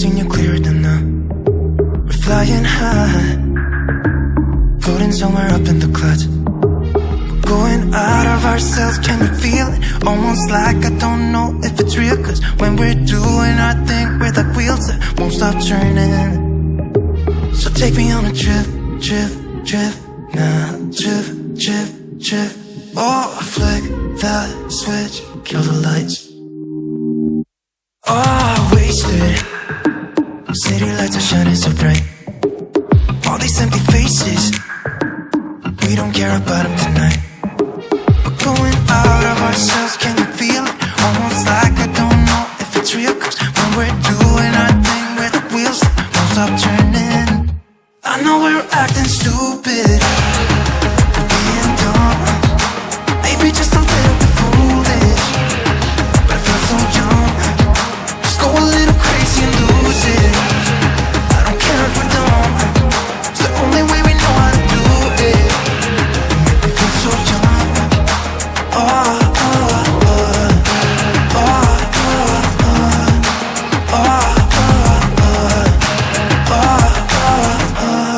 seen you clearer than now. We're flying high, floating somewhere up in the clouds. We're going out of ourselves, can you feel it? Almost like I don't know if it's real. Cause when we're doing our thing, we're like wheels that won't stop turning. So take me on a trip, trip, trip. Now trip, trip, trip. Oh, flick that switch, kill the lights. Oh, wasted. City lights are shining so bright. All these empty faces, we don't care about them tonight. We're going out of ourselves, can you feel it? Almost like I don't know if it's real. Cause when we're doing our thing, we're the wheels that won't stop turning. I know we're acting stupid, being dumb, maybe just a little bit foolish, but I feel so young. Just go a little crazy and lose it. I don't care if we're dumb, it's the only way we know how to do it. Make me feel so young. Oh, oh, oh, oh, oh, oh, oh, oh, oh.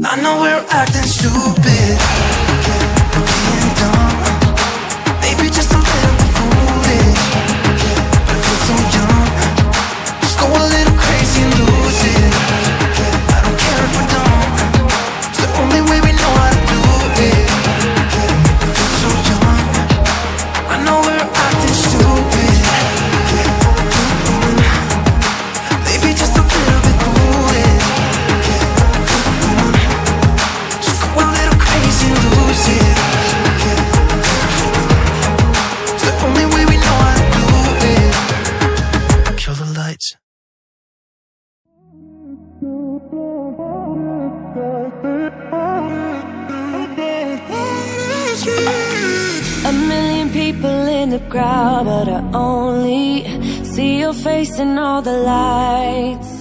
I know we're acting stupid, being dumb, maybe just a little bit foolish, but I feel so young. Just go a little crazy and lose it. I don't care if we're dumb, it's the only way we know how to do it. I feel so young. I know we're acting stupid, maybe just a little bit foolish. Lose it. It's the only way we know how to do it. Kill the lights. A million people in the crowd, but I only see your face in all the lights.